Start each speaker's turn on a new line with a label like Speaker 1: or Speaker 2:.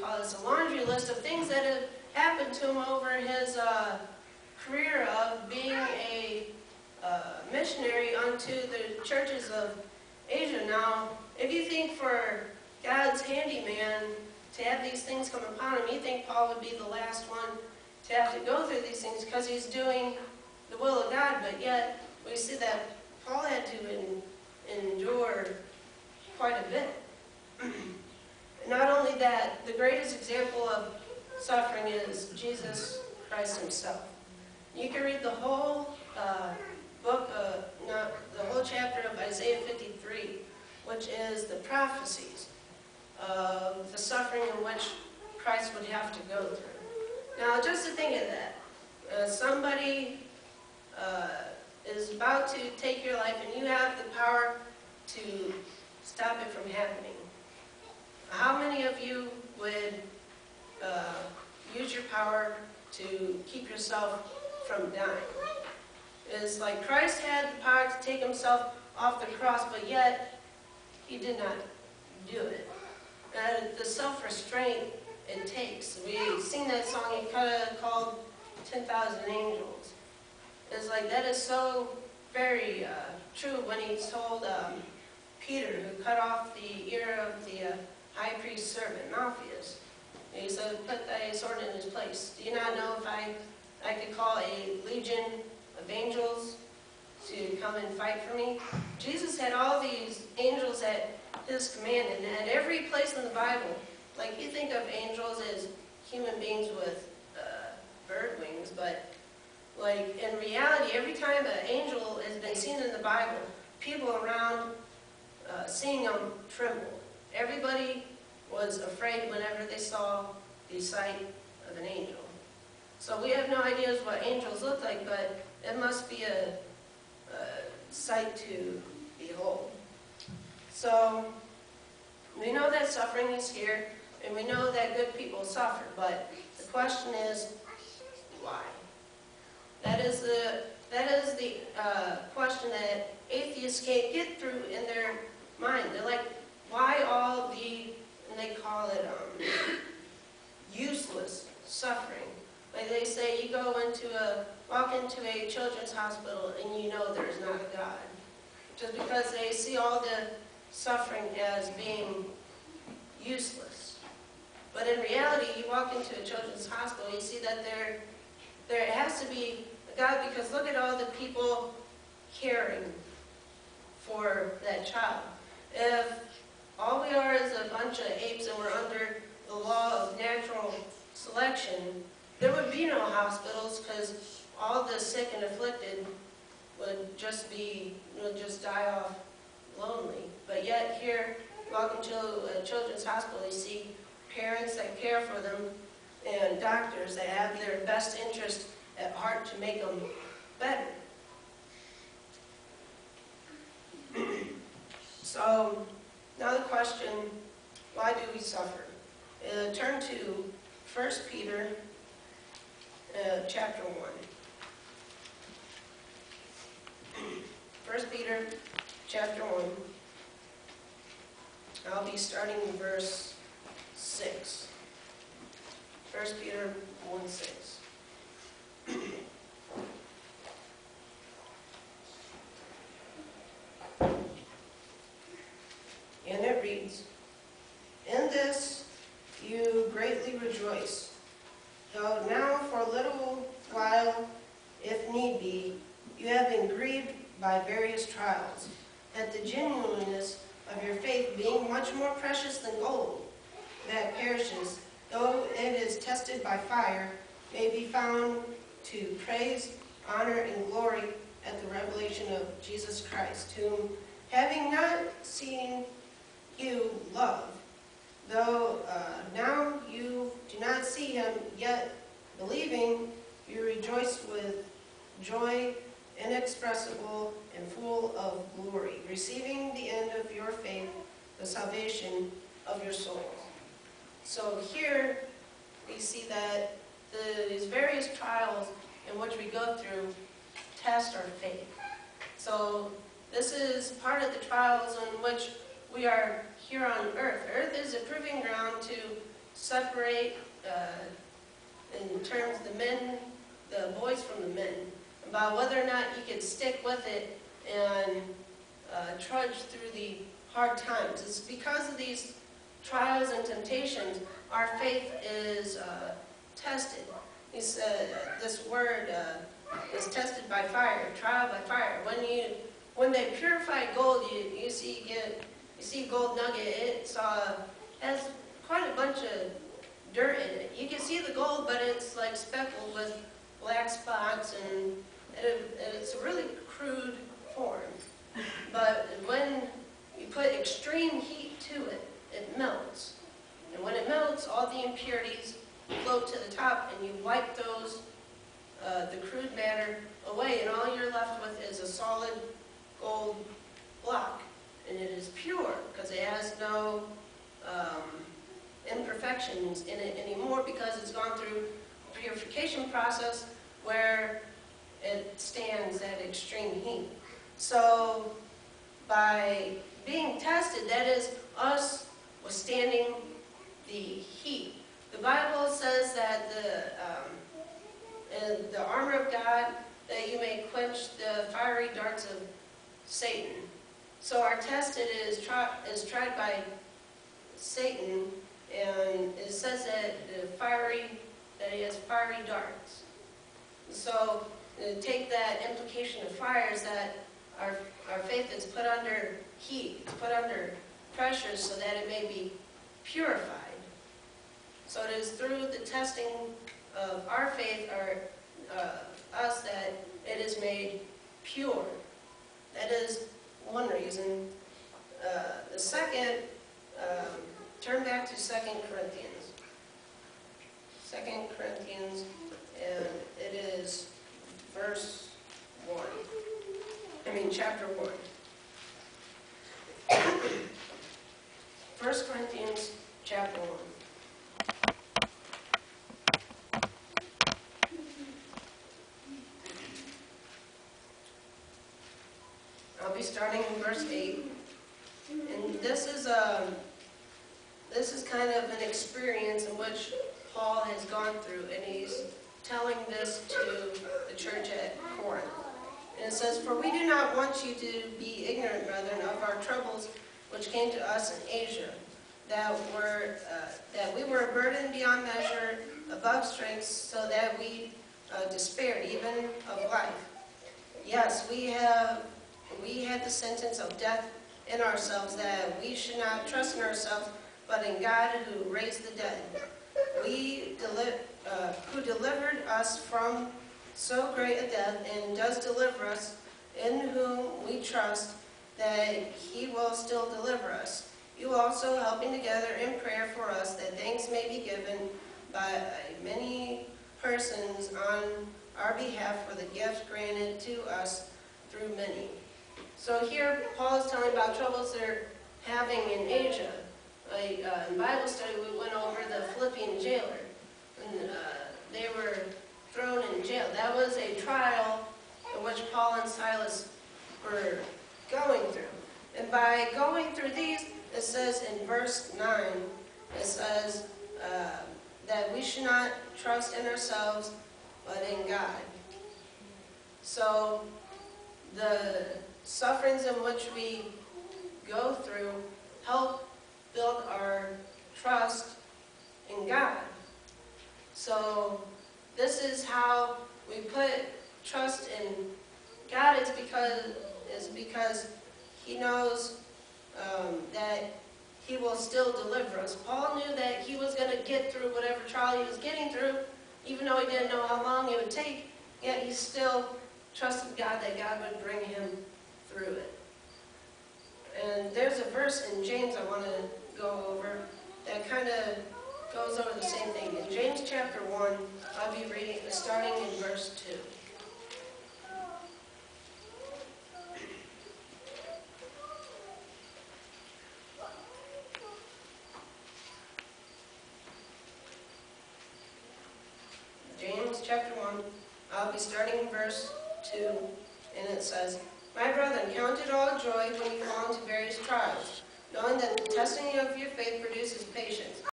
Speaker 1: call this, a laundry list of things that have happened to him over his career of being a missionary unto the churches of Asia. Now, if you think for God's handyman to have these things come upon him, you think Paul would be the last one to have to go through these things because he's doing the will of God, but yet we see that Paul had to endure quite a bit. Not only that, the greatest example of suffering is Jesus Christ himself. You can read the whole the whole chapter of Isaiah 53, which is the prophecies of the suffering in which Christ would have to go through. Now, just to think of that, somebody is about to take your life and you have the power to stop it from happening. How many of you would use your power to keep yourself from dying? It's like Christ had the power to take himself off the cross, but yet he did not do it. The self-restraint it takes. We sing that song, he called 10,000 angels. It's like that is so very true when he told Peter, who cut off the ear of the high priest's servant, Malchus. He said, put thy sword in his place. Do you not know if I could call a legion of angels to come and fight for me? Jesus had all these angels at his command, and at every place in the Bible, like you think of angels as human beings with bird wings, but like in reality, every time an angel has been seen in the Bible, people around seeing them trembled. Everybody was afraid whenever they saw the sight of an angel. So we have no idea what angels look like, but it must be a sight to behold. So we know that suffering is here, and we know that good people suffer, but the question is, why? That is the question that atheists can't get through in their mind. They're like, why all the, and they call it useless suffering. Like they say, you walk into a children's hospital and you know there's not a God. Just because they see all the suffering as being useless. But in reality, you walk into a children's hospital, you see that there has to be a God, because look at all the people caring for that child. If all we are is a bunch of apes and we're under the law of natural selection, there would be no hospitals, because all the sick and afflicted would just die off lonely. But yet here, walk into a children's hospital, you see parents that care for them and doctors that have their best interest at heart to make them better. So now the question, why do we suffer? Turn to 1 Peter chapter 1. 1 Peter chapter 1. I'll be starting in verse 6. 1 Peter 1:6. And it reads, in this you greatly rejoice, though now for a little while, if need be, you have been grieved by various trials, that the genuineness of your faith, being much more precious than gold, that perishes, though it is tested by fire, may be found to praise, honor, and glory at the revelation of Jesus Christ, whom, having not seen, you love, though now you do not see him, yet believing, you rejoice with joy inexpressible and full of glory, receiving the end of your faith, the salvation of your souls. So here we see that these various trials in which we go through test our faith. So this is part of the trials in which we are here on earth. Earth is a proving ground to separate in terms of the boys from the men, about whether or not you could stick with it and trudge through the hard times. It's because of these trials and temptations our faith is tested. This word is tested by fire, trial by fire. When they purify gold, you see gold nugget. It has quite a bunch of dirt in it. You can see the gold, but it's like speckled with black spots, and it's a really crude form. But when you put extreme heat to it, it melts. And when it melts, all the impurities float to the top, and you wipe those, the crude matter away, and all you're left with is a solid gold block. And it is pure, because it has no imperfections in it anymore, because it's gone through a purification process where it stands at extreme heat. So by being tested, that is us withstanding the heat. The Bible says that in the armor of God, that you may quench the fiery darts of Satan. So our tested is tried by Satan, and it says that he has fiery darts. So take that implication of fire is that our faith is put under heat, it's put under pressure so that it may be purified. So it is through the testing of our faith, us, that it is made pure. That is one reason. The second, turn back to 2 Corinthians. 2 Corinthians, and it is chapter 1. 1 Corinthians chapter 1. I'll be starting in verse 8. And this is kind of an experience in which Paul has gone through, and he's telling this to the church at Corinth. And it says, "For we do not want you to be ignorant, brethren, of our troubles which came to us in Asia, that we were burdened beyond measure, above strength, so that we despaired even of life. Yes, we had the sentence of death in ourselves, that we should not trust in ourselves, but in God who raised the dead, who delivered us from so great a death, and does deliver us, in whom we trust that he will still deliver us. You also helping together in prayer for us, that thanks may be given by many persons on our behalf for the gift granted to us through many." So here Paul is telling about troubles they're having in Asia. In Bible study we went over the Philippian jailer, and they were thrown in jail. That was a trial in which Paul and Silas were going through. And by going through these, it says in verse 9, it says that we should not trust in ourselves, but in God. So the sufferings in which we go through help build our trust in God. So this is how we put trust in God, is because he knows that he will still deliver us. Paul knew that he was going to get through whatever trial he was getting through, even though he didn't know how long it would take, yet he still trusted God that God would bring him through it. And there's a verse in James I want to go over that kind of goes over the same thing. In James chapter 1, I'll be reading, starting in verse 2. James chapter 1, I'll be starting in verse 2, and it says, "My brethren, count it all joy when you fall into various trials, knowing that the testing of your faith produces patience.